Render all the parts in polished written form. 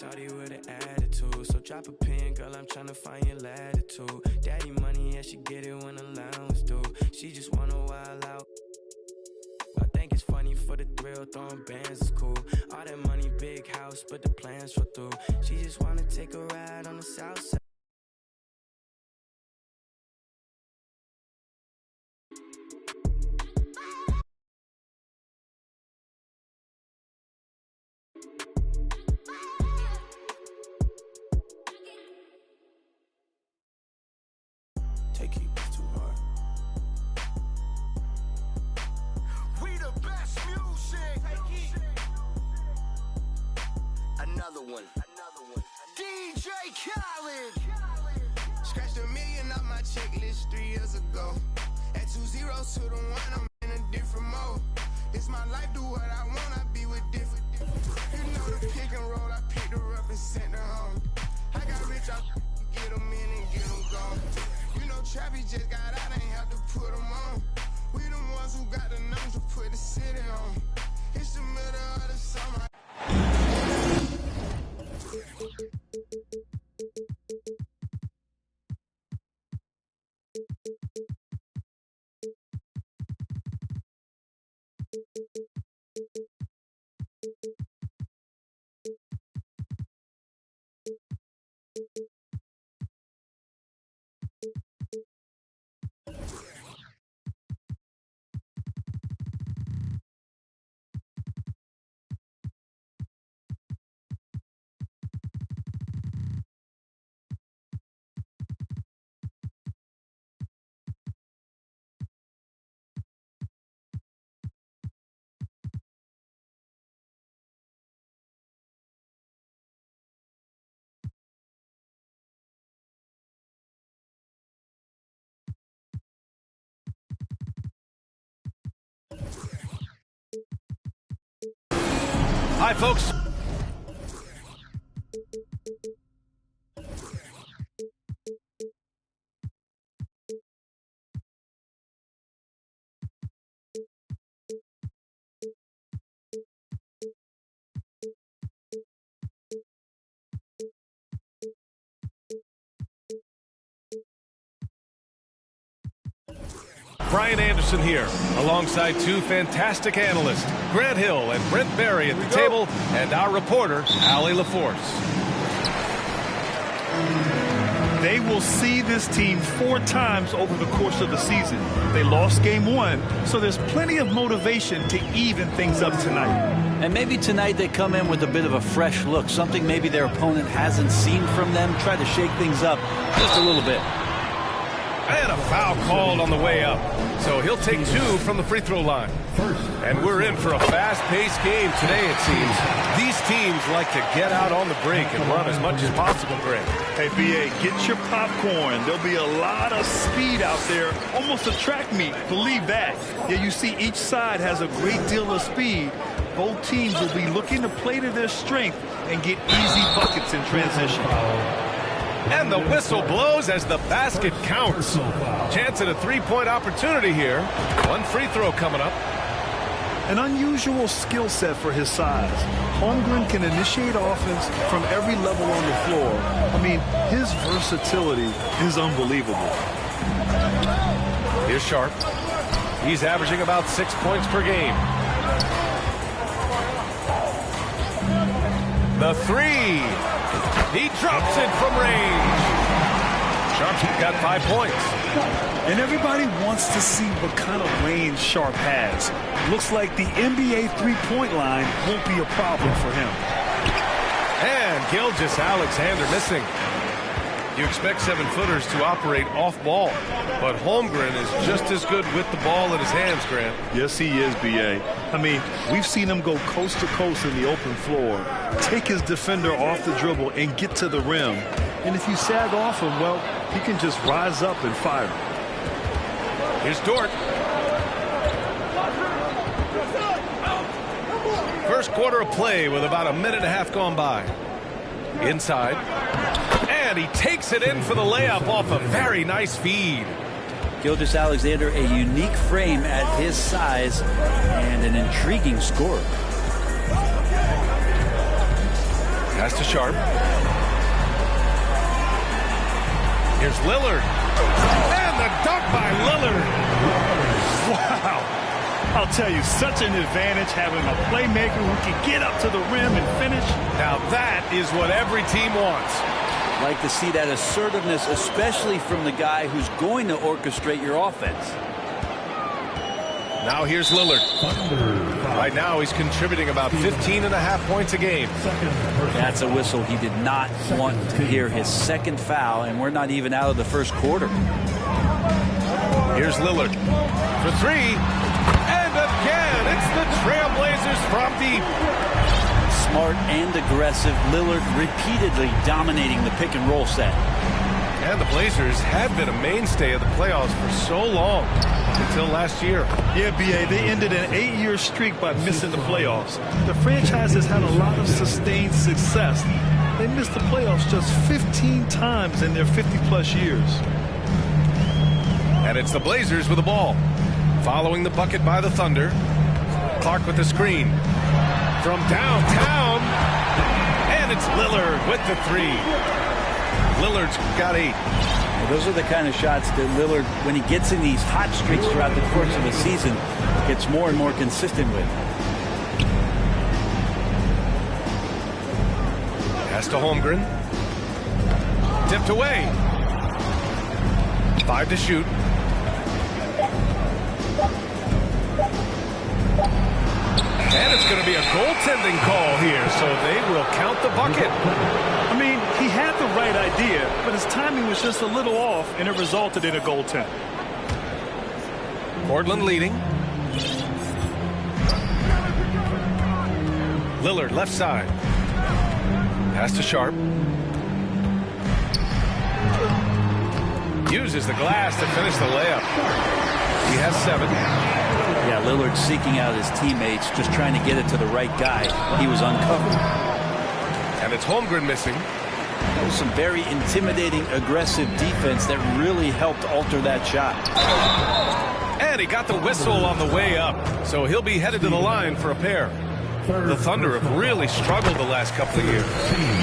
Starty with an attitude, so drop a pin, girl, I'm tryna find your latitude. Daddy money, yeah, she get it when allowance due. She just wanna wild out. I think it's funny for the thrill, throwing bands is cool. All that money, big house, but the plans fall through. She just wanna take a ride on the south side. Take it too hard. We the best music. Another one. DJ Khaled. Scratched $1 million off my checklist 3 years ago. At 2 zeros to the 1, I'm in a different mode. It's my life, do what I want, I be with different. You know the pick and roll, I picked her up and sent her home. I got rich, I get them in and get them gone. You know Trappy just got out, ain't have to put them on. We the ones who got the numbers to put the city on. It's the middle of the summer. Hi, folks. Brian Anderson here, alongside two fantastic analysts, Grant Hill and Brent Barry at the table, and our reporter, Allie LaForce. They will see this team 4 times over the course of the season. They lost game 1, so there's plenty of motivation to even things up tonight. And maybe tonight they come in with a bit of a fresh look, something maybe their opponent hasn't seen from them, try to shake things up just a little bit. And a foul called on the way up. So he'll take 2 from the free throw line. And we're in for a fast-paced game today, it seems. These teams like to get out on the break and run as much as possible, Greg. Hey, BA, get your popcorn. There'll be a lot of speed out there, almost a track meet. Believe that. Yeah, you see each side has a great deal of speed. Both teams will be looking to play to their strength and get easy buckets in transition. And the whistle blows as the basket counts. Chance at a 3-point opportunity here. 1 free throw coming up. An unusual skill set for his size. Holmgren can initiate offense from every level on the floor. I mean, his versatility is unbelievable. Here's Sharp. He's averaging about 6 points per game. The 3. He drops it from range. Sharp's got 5 points. And everybody wants to see what kind of range Sharp has. Looks like the NBA three-point line won't be a problem for him. And Gilgeous-Alexander missing. You expect 7-footers to operate off ball, but Holmgren is just as good with the ball in his hands, Grant. Yes, he is, B.A. I mean, we've seen him go coast to coast in the open floor, take his defender off the dribble and get to the rim. And if you sag off him, well, he can just rise up and fire. Here's Dort. First quarter of play with about a minute and a half gone by. Inside. And he takes it in for the layup off a very nice feed. Gilgeous-Alexander, a unique frame at his size and an intriguing scorer. Pass to Sharp. Here's Lillard. And the dunk by Lillard. Wow. I'll tell you, such an advantage having a playmaker who can get up to the rim and finish. Now that is what every team wants. Like to see that assertiveness, especially from the guy who's going to orchestrate your offense. Now here's Lillard. Right now he's contributing about 15.5 points a game. That's a whistle. He did not want to hear his second foul, and we're not even out of the first quarter. Here's Lillard for three. And again, it's the Trailblazers from deep. Smart and aggressive. Lillard repeatedly dominating the pick and roll set. And the Blazers had been a mainstay of the playoffs for so long, until last year. Yeah, B.A., they ended an 8-year streak by missing the playoffs. The franchise has had a lot of sustained success. They missed the playoffs just 15 times in their 50-plus years. And it's the Blazers with the ball. Following the bucket by the Thunder. Clark with the screen. From downtown. And it's Lillard with the three. Lillard's got 8. Those are the kind of shots that Lillard, when he gets in these hot streaks throughout the course of the season, gets more and more consistent with. Pass to Holmgren. Tipped away. 5 to shoot. And it's going to be a goaltending call here, so they will count the bucket. I mean, he had the right idea, but his timing was just a little off, and it resulted in a goaltend. Portland leading. Lillard left side. Pass to Sharp. Uses the glass to finish the layup. He has 7. Yeah, Lillard seeking out his teammates, just trying to get it to the right guy. He was uncovered. And it's Holmgren missing. Some very intimidating, aggressive defense that really helped alter that shot. And he got the whistle on the way up, so he'll be headed to the line for a pair. The Thunder have really struggled the last couple of years.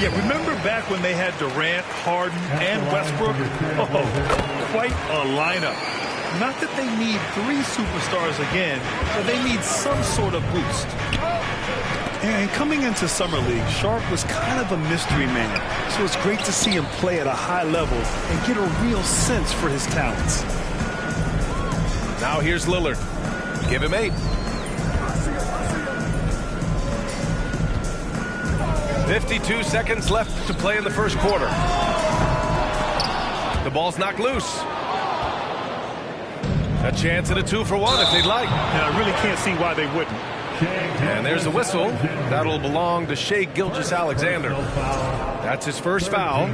Yeah, remember back when they had Durant, Harden, and Westbrook? Oh, quite a lineup. Not that they need 3 superstars again, but they need some sort of boost. And coming into Summer League, Sharp was kind of a mystery man. So it's great to see him play at a high level and get a real sense for his talents. Now here's Lillard. Give him 8. 52 seconds left to play in the first quarter. The ball's knocked loose. A chance at a 2-for-1 if they'd like. And I really can't see why they wouldn't. And there's the whistle. That'll belong to Shai Gilgeous-Alexander. That's his first foul.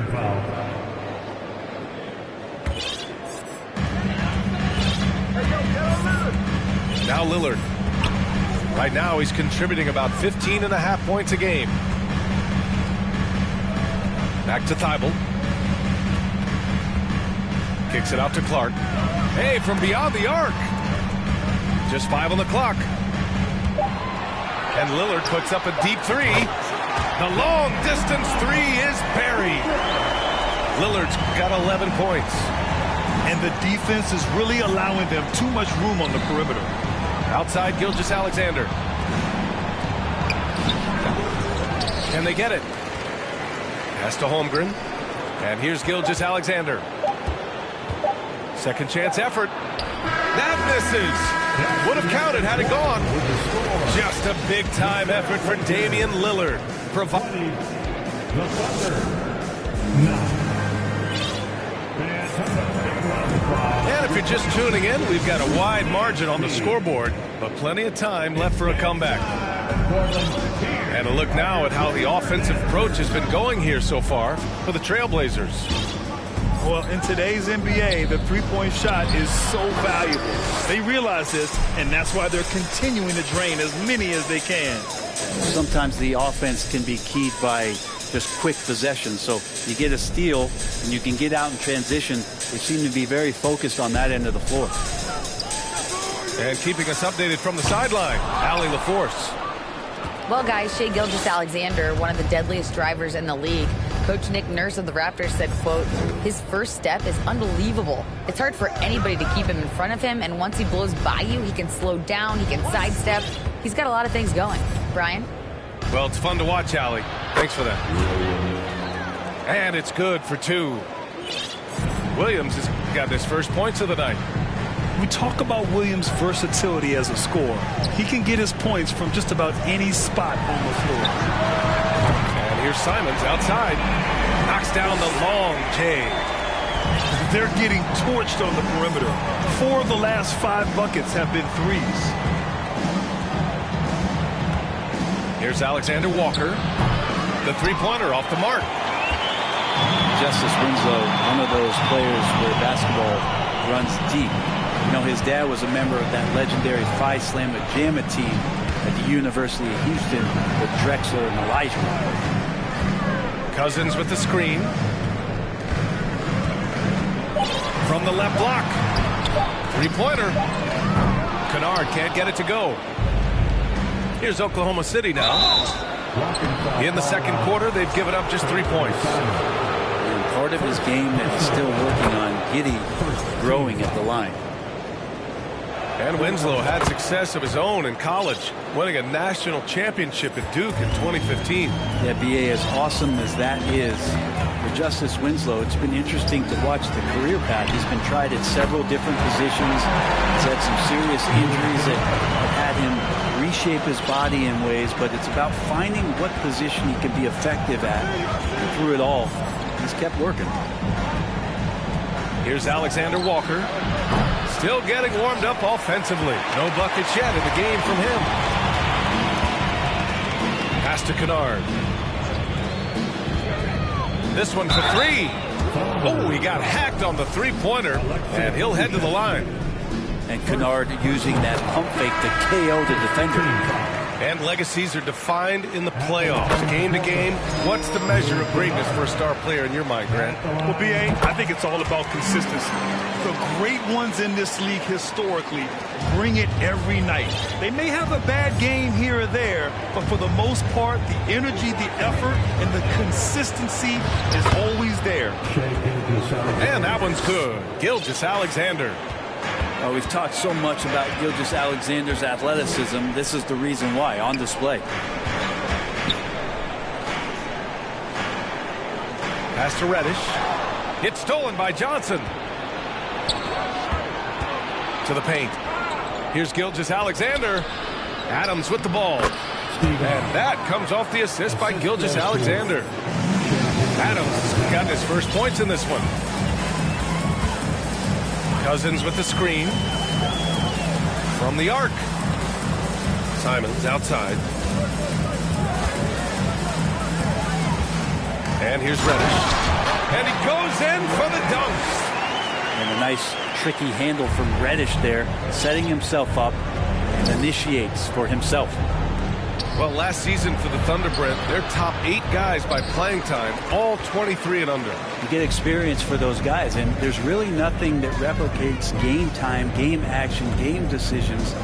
Now Lillard. Right now he's contributing about 15.5 points a game. Back to Thibault. Kicks it out to Clark. Hey, from beyond the arc. Just 5 on the clock. And Lillard puts up a deep 3. The long distance 3 is buried. Lillard's got 11 points. And the defense is really allowing them too much room on the perimeter. Outside Gilgeous-Alexander. Can they get it? Pass to Holmgren. And here's Gilgeous-Alexander. Second chance effort. That misses. Would have counted had it gone. Just a big time effort for Damian Lillard. Providing the Thunder. And if you're just tuning in, we've got a wide margin on the scoreboard, but plenty of time left for a comeback. And a look now at how the offensive approach has been going here so far for the Trailblazers. Well, in today's NBA, the three-point shot is so valuable. They realize this, and that's why they're continuing to drain as many as they can. Sometimes the offense can be keyed by just quick possession. So you get a steal, and you can get out in transition. They seem to be very focused on that end of the floor. And keeping us updated from the sideline, Allie LaForce. Well, guys, Shai Gilgeous-Alexander, one of the deadliest drivers in the league. Coach Nick Nurse of the Raptors said, quote, his first step is unbelievable. It's hard for anybody to keep him in front of him, and once he blows by you, he can slow down, he can sidestep. He's got a lot of things going. Brian? Well, it's fun to watch, Allie. Thanks for that. And it's good for 2. Williams has got his first points of the night. We talk about Williams' versatility as a scorer. He can get his points from just about any spot on the floor. And here's Simons outside. Knocks down the long J. They're getting torched on the perimeter. 4 of the last 5 buckets have been threes. Here's Alexander Walker. The three-pointer off the mark. Justice Winslow, one of those players where basketball runs deep. You know, his dad was a member of that legendary Phi Slamma Jamma team at the University of Houston with Drexler and Elijah. Cousins with the screen. From the left block. Three-pointer. Kennard can't get it to go. Here's Oklahoma City now. In the second quarter, they've given up just 3 points. And part of his game that he's still working on, Giddey growing at the line. And Winslow had success of his own in college, winning a national championship at Duke in 2015. Yeah, B.A., as awesome as that is, for Justice Winslow, it's been interesting to watch the career path. He's been tried at several different positions. He's had some serious injuries that have had him reshape his body in ways, but it's about finding what position he can be effective at. And through it all, he's kept working. Here's Alexander Walker. Still getting warmed up offensively. No buckets yet in the game from him. Pass to Kennard. This one for 3. Oh, he got hacked on the three-pointer, and he'll head to the line. And Kennard using that pump fake to KO the defender. And legacies are defined in the playoffs. Game to game, what's the measure of greatness for a star player in your mind, Grant? Well, B.A., I think it's all about consistency. The great ones in this league historically bring it every night. They may have a bad game here or there, but for the most part, the energy, the effort, and the consistency is always there. And that one's good. Gilgeous-Alexander. We've talked so much about Gilgeous-Alexander's athleticism. This is the reason why, on display. Pass to Reddish. It's stolen by Johnson. To the paint. Here's Gilgeous-Alexander. Adams with the ball. And that comes off the assist by Gilgeous-Alexander. Adams got his first points in this one. Cousins with the screen. From the arc. Simons outside. And here's Reddish. And he goes in for the dunks. And a nice tricky handle from Reddish there, setting himself up and initiates for himself. Well, last season for the Thunder, Brent, their top 8 guys by playing time, all 23 and under. You get experience for those guys, and there's really nothing that replicates game time, game action, game decisions.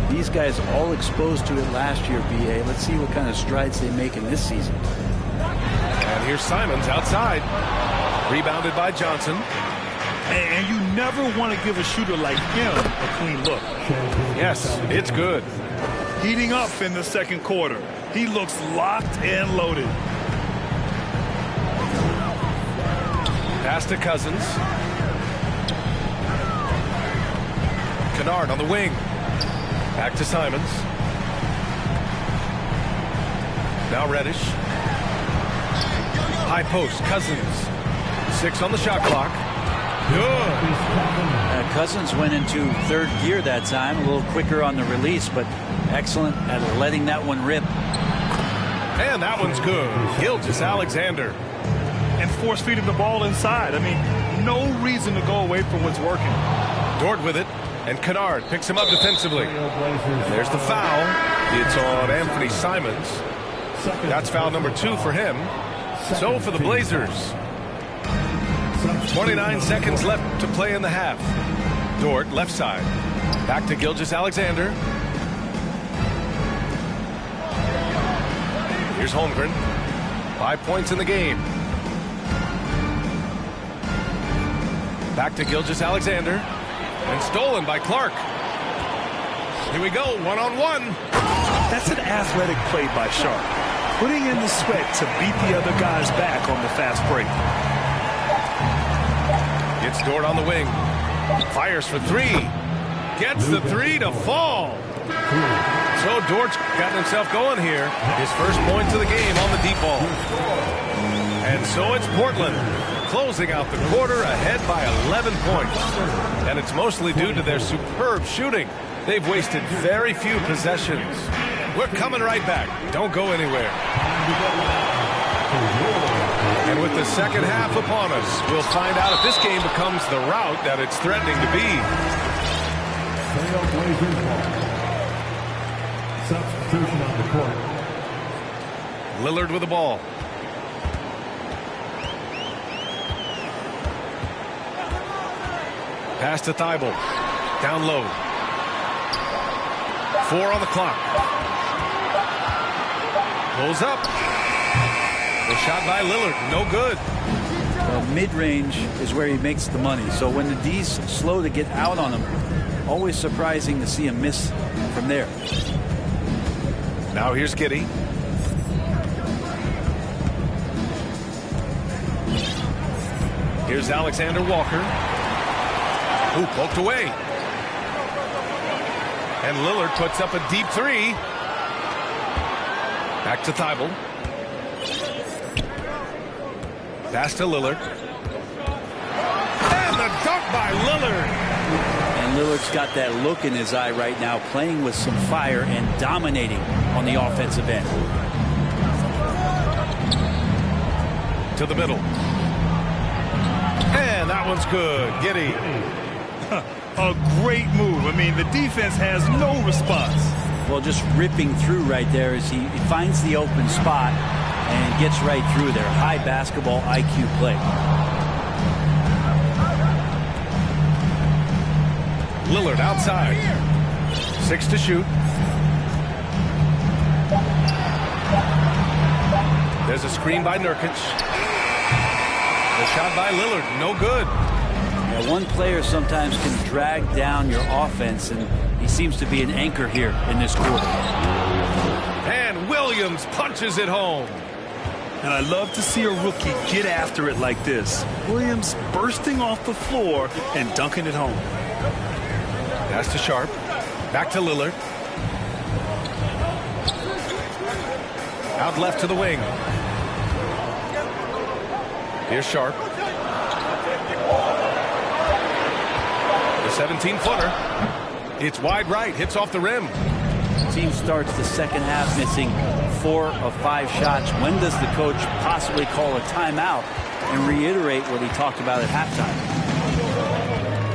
These guys all exposed to it last year, B.A. Let's see what kind of strides they make in this season. And here's Simons outside. Rebounded by Johnson. And you never want to give a shooter like him a clean look. Yes, it's good. Heating up in the second quarter. He looks locked and loaded. Pass to Cousins. Kennard on the wing. Back to Simons. Now Reddish. High post, Cousins. 6 on the shot clock. Good. Cousins went into third gear that time, a little quicker on the release, but excellent at letting that one rip. And that one's good. Gilgeous-Alexander. And force-feeding the ball inside. I mean, no reason to go away from what's working. Dort with it, and Kennard picks him up defensively. And there's the foul. It's on Anthony Simons. That's foul number 2 for him. So for the Blazers, 29 seconds left to play in the half. Dort, left side. Back to Gilgeous-Alexander. Here's Holmgren. 5 points in the game. Back to Gilgeous-Alexander. And stolen by Clark. Here we go, one-on-one. That's an athletic play by Sharp, putting in the sweat to beat the other guys back on the fast break. Gets Dort on the wing. Fires for three. Gets the three to fall. So Dort's gotten himself going here. His first points of the game on the deep ball. And so it's Portland closing out the quarter ahead by 11 points. And it's mostly due to their superb shooting. They've wasted very few possessions. We're coming right back. Don't go anywhere. And with the second half upon us, we'll find out if this game becomes the rout that it's threatening to be. Substitution on the court. Lillard with the ball. Pass to Thibault. Down low. 4 on the clock. Pulls up. The shot by Lillard, no good. Mid-range is where he makes the money. So when the D's slow to get out on him, always surprising to see him miss from there. Now here's Giddey. Here's Alexander Walker. Ooh, poked away. And Lillard puts up a deep three. Back to Thibault. Pass to Lillard. And the dunk by Lillard. And Lillard's got that look in his eye right now, playing with some fire and dominating on the offensive end. To the middle. And that one's good. Giddey. A great move. I mean, the defense has no response. Well, just ripping through right there as he finds the open spot and gets right through there. High basketball IQ play. Lillard outside. 6 to shoot. There's a screen by Nurkic. The shot by Lillard, no good. Yeah, one player sometimes can drag down your offense, and he seems to be an anchor here in this quarter. And Williams punches it home. And I love to see a rookie get after it like this. Williams bursting off the floor and dunking it home. Pass to Sharp. Back to Lillard. Out left to the wing. Here's Sharp. The 17-footer. It's wide right. Hits off the rim. Team starts the second half missing 4 of 5 shots. When does the coach possibly call a timeout and reiterate what he talked about at halftime?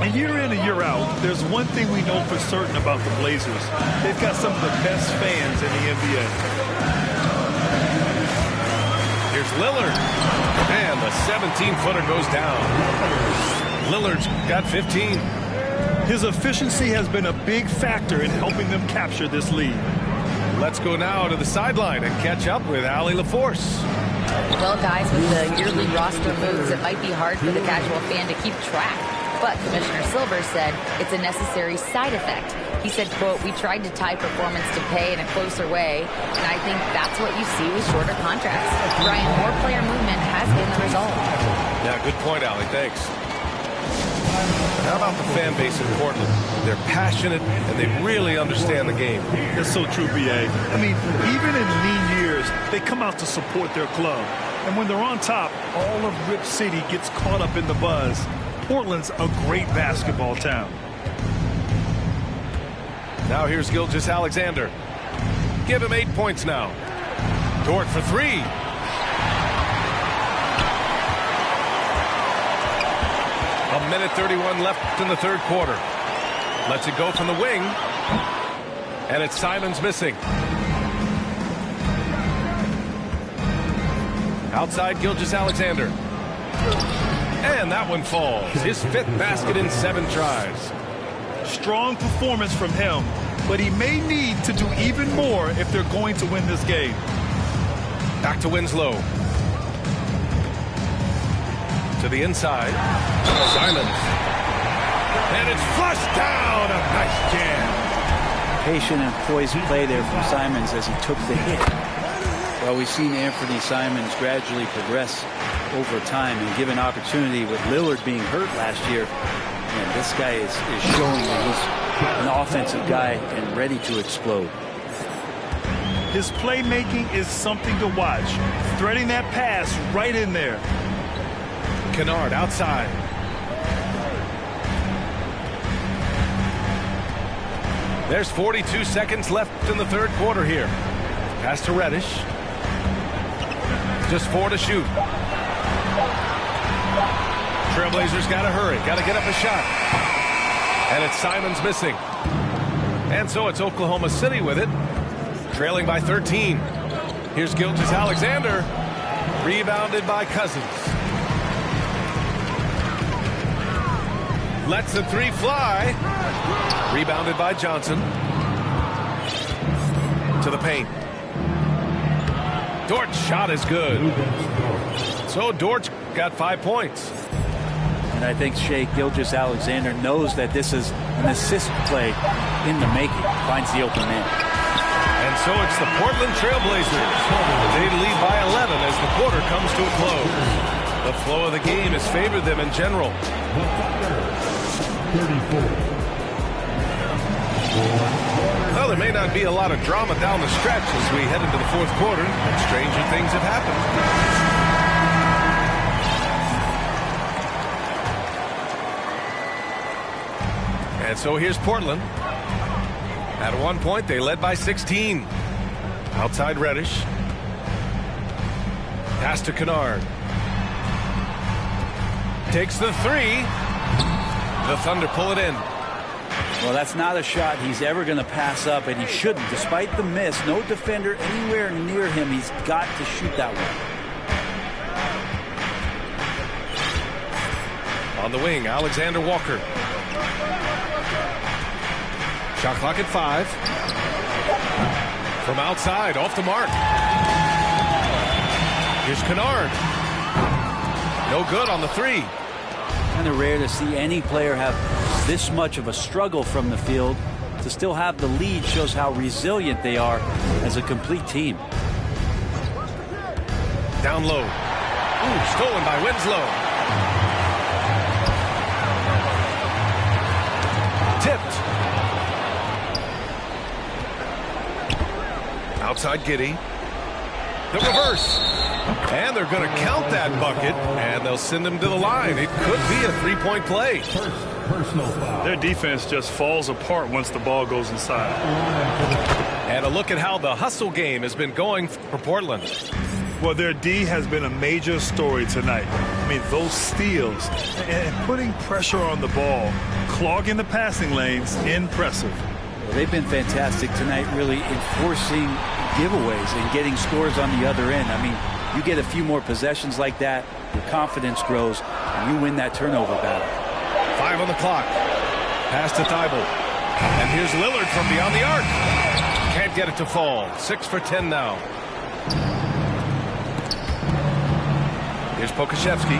And year in and year out, there's one thing we know for certain about the Blazers. They've got some of the best fans in the NBA. Here's Lillard. And the 17-footer goes down. Lillard's got 15. His efficiency has been a big factor in helping them capture this lead. Let's go now to the sideline and catch up with Allie LaForce. Well, guys, with the yearly roster moves, it might be hard for the casual fan to keep track. But Commissioner Silver said it's a necessary side effect. He said, quote, "We tried to tie performance to pay in a closer way, and I think that's what you see with shorter contracts." Brian, more player movement has been the result. Yeah, good point, Allie. Thanks. How about the fan base in Portland? They're passionate, and they really understand the game. That's so true, B.A. I mean, even in lean years, they come out to support their club. And when they're on top, all of Rip City gets caught up in the buzz. Portland's a great basketball town. Now here's Gilgeous-Alexander. Give him 8 points now. Dort for 3. A minute 31 left in the third quarter. Lets it go from the wing. And it's Simons missing. Outside Gilgeous-Alexander. And that one falls. His 5th basket in 7 tries. Strong performance from him, but he may need to do even more if they're going to win this game. Back to Winslow. To the inside. Simons. And it's flushed down. A nice jam. Patient and poised play there from Simons as he took the hit. Well, we've seen Anthony Simons gradually progress over time and given opportunity with Lillard being hurt last year. And this guy is showing that he's an offensive guy and ready to explode. His playmaking is something to watch. Threading that pass right in there. Kennard outside. There's 42 seconds left in the third quarter here. Pass to Reddish. Just 4 to shoot. Trailblazers got to hurry. Got to get up a shot. And it's Simons missing. And so it's Oklahoma City with it. Trailing by 13. Here's Gilgeous-Alexander. Rebounded by Cousins. Lets the three fly. Rebounded by Johnson. To the paint. Dort's shot is good. So Dort's got 5 points. And I think Shai Gilgeous-Alexander knows that this is an assist play in the making. Finds the open man. And so it's the Portland Trailblazers. They lead by 11 as the quarter comes to a close. The flow of the game has favored them in general. 34. Well, there may not be a lot of drama down the stretch as we head into the fourth quarter, but stranger things have happened. And so here's Portland. At one point, they led by 16. Outside Reddish. Pass to Kennard. Takes the three. The Thunder pull it in. Well, that's not a shot he's ever going to pass up, and he shouldn't. Despite the miss, no defender anywhere near him. He's got to shoot that one. On the wing, Alexander Walker. Shot clock at 5. From outside, off the mark. Here's Kennard. No good on the three. Kind of rare to see any player have this much of a struggle from the field. To still have the lead shows how resilient they are as a complete team. Down low. Ooh, stolen by Winslow. Tipped. Outside Giddey. The reverse. And they're going to count that bucket, and they'll send him to the line. It could be a three-point play. Personal foul. Their defense just falls apart once the ball goes inside. And a look at how the hustle game has been going for Portland. Well, their D has been a major story tonight. I mean, those steals and putting pressure on the ball, clogging the passing lanes, impressive. Well, they've been fantastic tonight, really enforcing giveaways and getting scores on the other end. I mean, you get a few more possessions like that, your confidence grows, and you win that turnover battle. 5 on the clock. Pass to Thibault. And here's Lillard from beyond the arc. Can't get it to fall. 6 for 10 now. Here's Pokusevski.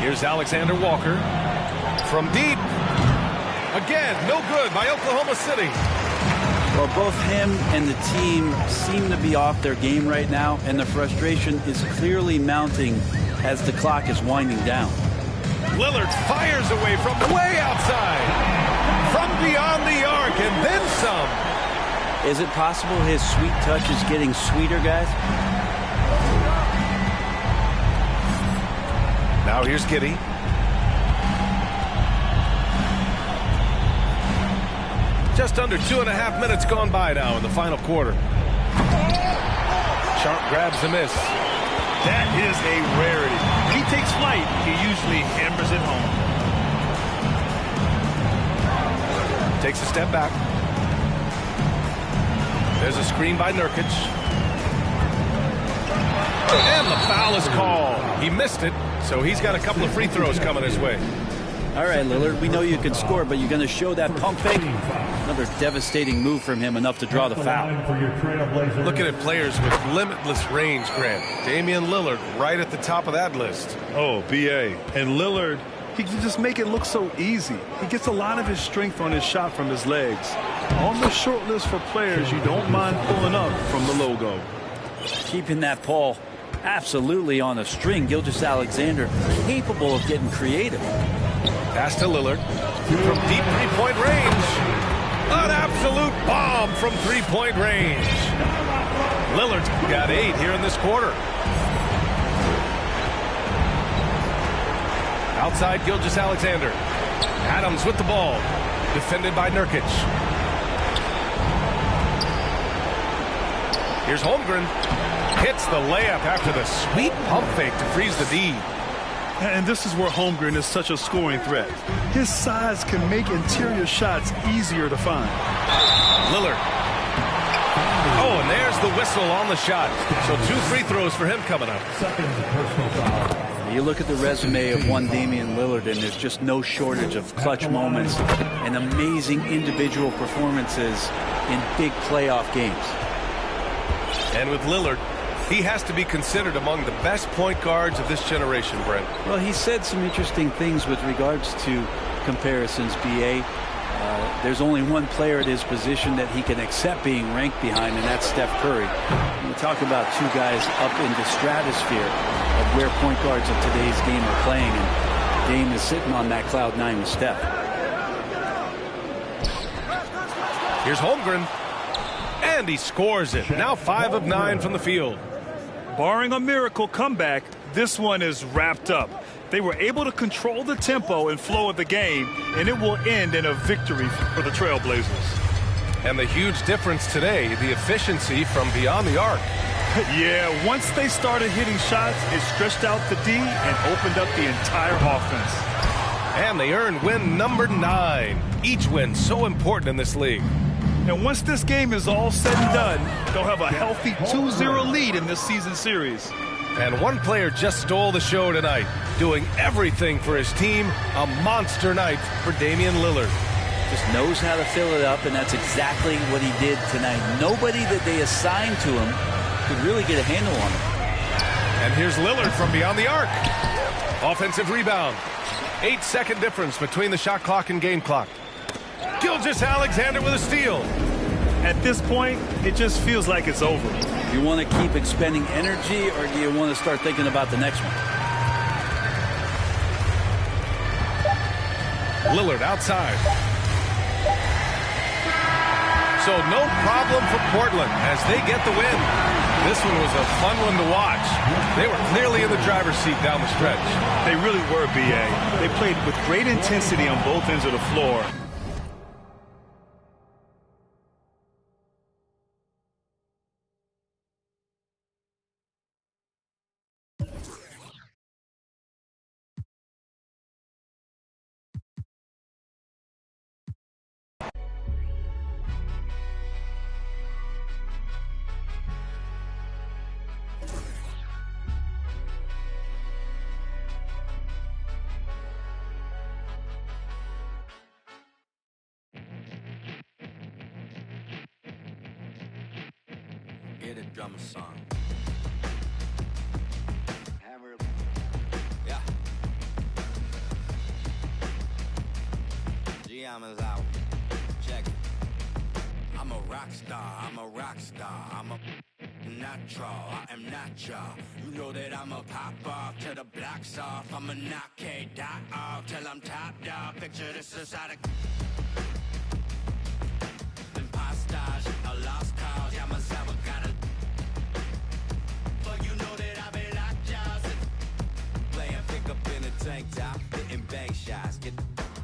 Here's Alexander Walker. From deep. Again, no good by Oklahoma City. Well, both him and the team seem to be off their game right now, and the frustration is clearly mounting as the clock is winding down. Lillard fires away from way outside. From beyond the arc, and then some. Is it possible his sweet touch is getting sweeter, guys? Now here's Giddey. Just under 2.5 minutes gone by now in the final quarter. Sharp grabs the miss. That is a rarity. When he takes flight, he usually hammers it home. Takes a step back. There's a screen by Nurkic. And the foul is called. He missed it, so he's got a couple of free throws coming his way. All right, Lillard, we know you can score, but you're going to show that pump fake? Another devastating move from him, enough to draw the foul. Looking at players with limitless range, Grant. Damian Lillard right at the top of that list. Oh, B.A. And Lillard, he can just make it look so easy. He gets a lot of his strength on his shot from his legs. On the short list for players you don't mind pulling up from the logo. Keeping that ball absolutely on a string. Gilgeous-Alexander capable of getting creative. Pass to Lillard from deep three-point range. An absolute bomb from three-point range. Lillard's got 8 here in this quarter. Outside Gilgeous-Alexander. Adams with the ball. Defended by Nurkic. Here's Holmgren. Hits the layup after the sweet pump fake to freeze the D. And this is where Holmgren is such a scoring threat. His size can make interior shots easier to find. Lillard. Oh, and there's the whistle on the shot. So 2 free throws for him coming up. You look at the resume of one Damian Lillard, and there's just no shortage of clutch moments and amazing individual performances in big playoff games. And with Lillard, he has to be considered among the best point guards of this generation, Brent. Well, he said some interesting things with regards to comparisons, B.A. There's only one player at his position that he can accept being ranked behind, and that's Steph Curry. We talk about 2 guys up in the stratosphere of where point guards of today's game are playing, and Dame is sitting on that cloud 9 with Steph. Here's Holmgren. And he scores it. Now 5 of 9 from the field. Barring a miracle comeback, this one is wrapped up. They were able to control the tempo and flow of the game, and it will end in a victory for the Trailblazers. And the huge difference today, the efficiency from beyond the arc. Yeah, once they started hitting shots, it stretched out the D and opened up the entire offense. And they earned win number 9. Each win so important in this league. And once this game is all said and done, they'll have a healthy 2-0 lead in this season series. And one player just stole the show tonight, doing everything for his team. A monster night for Damian Lillard. Just knows how to fill it up, and that's exactly what he did tonight. Nobody that they assigned to him could really get a handle on him. And here's Lillard from beyond the arc. Offensive rebound. 8-second difference between the shot clock and game clock. Gilgeous-Alexander with a steal. At this point, it just feels like it's over. You want to keep expending energy, or do you want to start thinking about the next one? Lillard outside. So no problem for Portland as they get the win. This one was a fun one to watch. They were clearly in the driver's seat down the stretch. They really were, B.A. They played with great intensity on both ends of the floor. Get a drummer song. Yeah. Giamma's out. Check it. I'm a rock star. I'm a rock star. I'm a natural. I am not y'all. You know that I'm a pop off till the block's off. I'm a knock K-Dot off till I'm top dog. Picture this inside a impostage, a lost cause. Yeah, myself got a. But you know that I be locked jaws. Playing pickup in a tank top, hitting bank shots.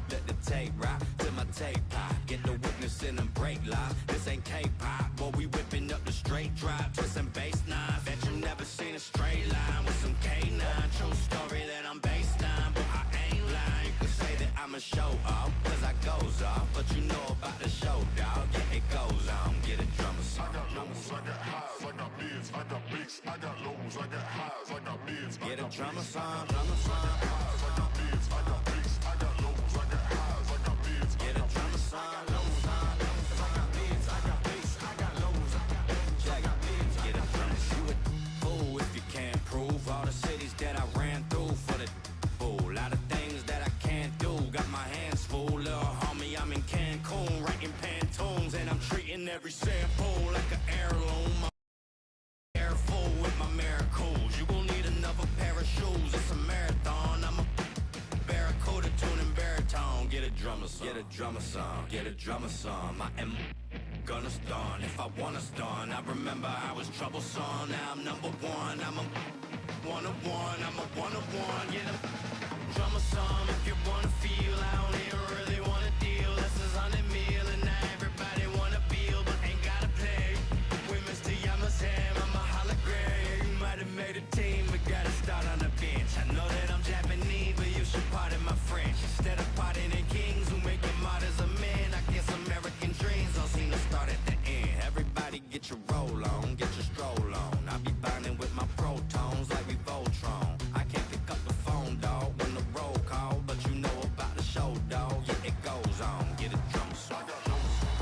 Let the tape rock till my tape pop. Get the witness in them brake lines. This ain't K-pop, boy, we whipping up the straight drive, twisting bass nines. Bet you never seen a straight line with some K9. True story that I'm based on, but I ain't lying. You could say that I'm a show off, cause I goes off. But you know about the show, dog. Yeah, it goes on. Get a drummer song. I got lows, I got highs, I got mids, I got bass, I got lows, I got highs, I got mids. Get a drummer song. I got highs, I got mids, I got bass, I got lows, drummer some. Get a drummer some. Get a drummer some. I am gonna stun if I wanna stun. I remember I was troublesome. Now I'm number one. I'm a one-of-one. I'm a one-of-one. Get a drummer some if you wanna feel. I don't even really wanna deal. This is 100 mil and now everybody wanna feel, but ain't gotta play. We Mr. Yamazam, I'm a hologram. You might have made a team, but gotta start on the bench. I know that I'm Japanese, but you should pardon my French. Instead of pardoning kings who make your martyrs of men, I guess American dreams don't seem to start at the end. Everybody get your roll on, get your stroll on. I be binding with my protons like we Voltron. I can't pick up the phone, dog, when the roll call, but you know about the show, dog. Yeah, it goes on. Get a drum song. Get a drum song.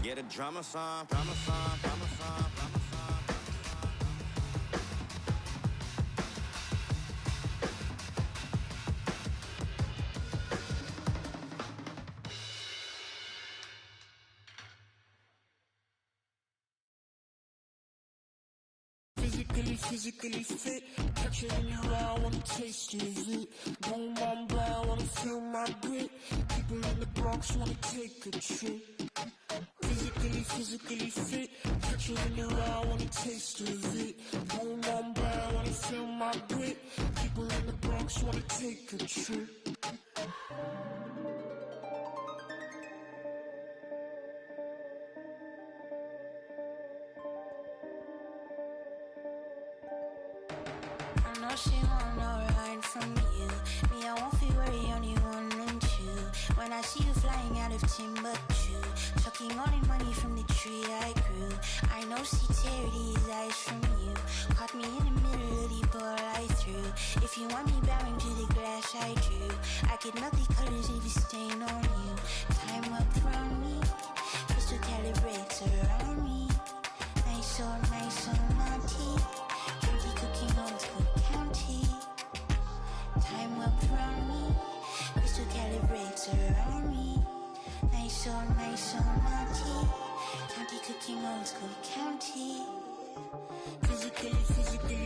Get a drummer song, drummer song, drummer song, drummer song. Physically fit. Catch it in your eye, wanna taste of it. Boom, I'm blind, wanna feel my grit. People in the Bronx wanna take a trip. Physically fit. Catch it in your eye, wanna taste of it. Boom, I'm blind, wanna feel my grit. People in the Bronx wanna take a trip. She want no ride from you. Me, I won't feel worry, only one and two. When I see you flying out of Timbuktu, chucking all the money from the tree I grew. I know see Terry's eyes from you. Caught me in the middle of the ball I threw. If you want me bowing to the glass I drew, I could melt the colors if you stain on you. Time up from me, crystal calibrates around me. Nice so naughty. Candy cooking old school. Time up from me, crystal calibrates around me. Nice so naughty. County cooking old school county. Physically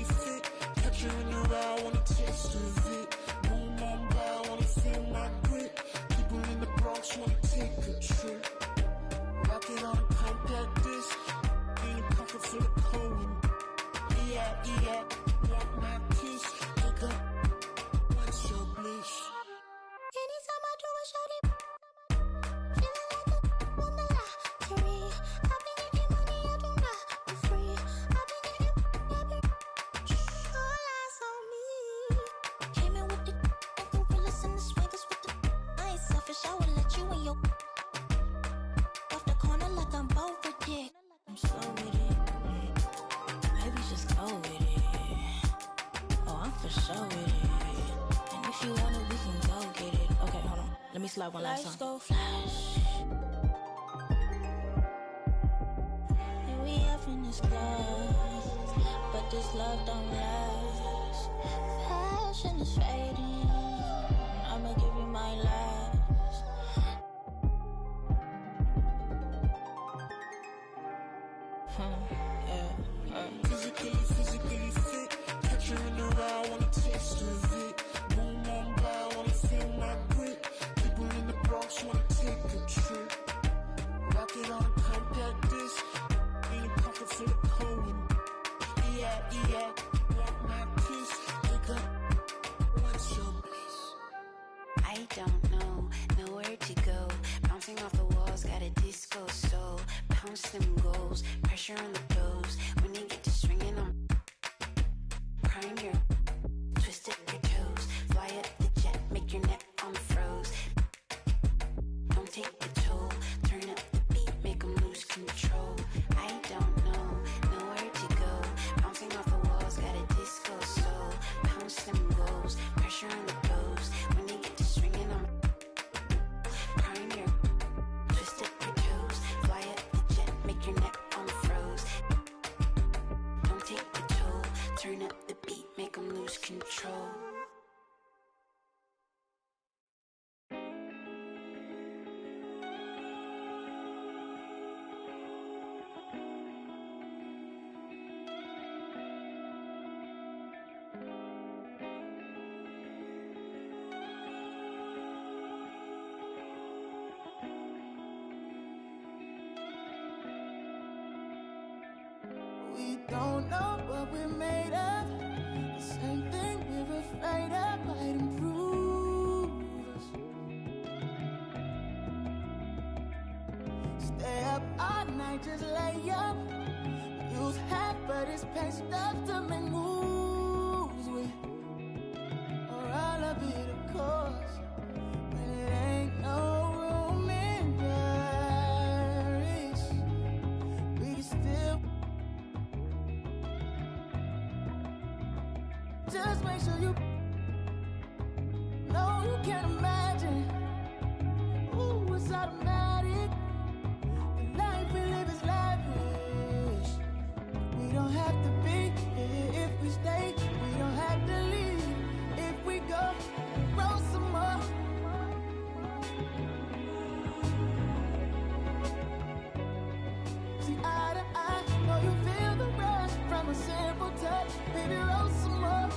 fit. Catch you in your eye, wanna taste of it. Boom, I'm blind, wanna feel my grit. People in the Bronx wanna take a trip. Rock it on a compact disc. In a pocket full of cold. Yeah, want my kiss. Pick up. Your bliss. Anytime I do a shawty, feeling like a wonderlottery. I've been getting money, I do not be free. I've been all eyes on me. Came in with the gorillas and the swingers with the. I ain't selfish, I will let you in your off the corner like I'm both with it. I'm so with it. Maybe just go with it. Oh, I'm for sure with it. If you want it, we can go get it. Okay, hold on. Let me slide one last time. Lights go flash. Here we up in this club, but this love don't last. Passion is fading. I'ma give you my last. Physically fit. Catch you in your eye, wanna taste of it. Wanna take a trip. Rock it on a compact disc. In a pocket full of cold. Yeah, want my kiss. Pick up. What's your bliss? I don't know, nowhere to go. Bouncing off the walls, got a disco soul. Pounce them goals, pressure on the toes. When you get to swinging on, prime your twist up your toes. Fly up the jet, make your neck on froze. Take the toll, turn up the beat, make them lose control. I don't know, nowhere to go. Bouncing off the walls, got a disco soul. Pounce them goals, pressure on the toes. When they get to swinging on, prime your twist up your toes. Fly up the jet, make your neck on froze. Don't take the toll, turn up the beat, make them Stay up all night, just lay up. Use half of this pay stuff to make moves with, or all of it, of course. But it ain't no room in Paris. We still just make sure you know you can't imagine. Ooh, it's automatic. The life we live is lavish. We don't have to be here if we stay. We don't have to leave if we go. Roll some more. See eye to eye, know you feel the rush from a simple touch. Baby, roll some more.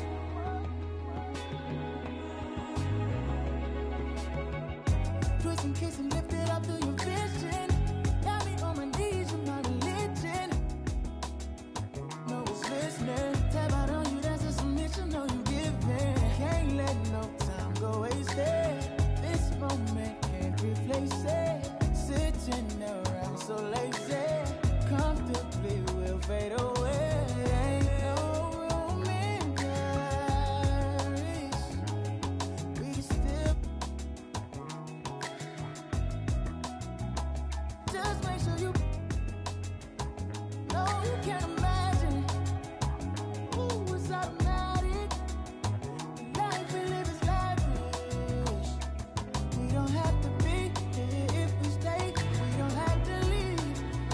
Twist and kiss and lift it up to your vision. Got me on my knees, you're my religion. No one's listening. Tap out on you, that's a submission. No, you giving. Can't let no time go wasted. This moment can't replace it. Sitting around so lazy, comfortably we'll fade away. Ain't no room in Paris. We still just make sure you know you can't imagine. Ooh, it's automatic. The life we live is lavish. We don't have to be here if we stay. We don't have to leave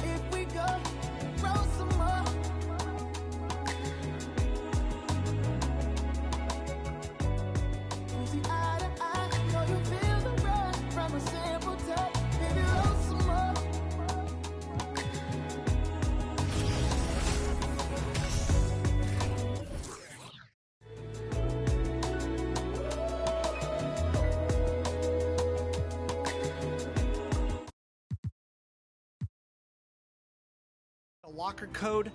if we go. Roll some more. We see eye to eye. Know you feel the rush from a simple touch. Baby, roll some more. A locker code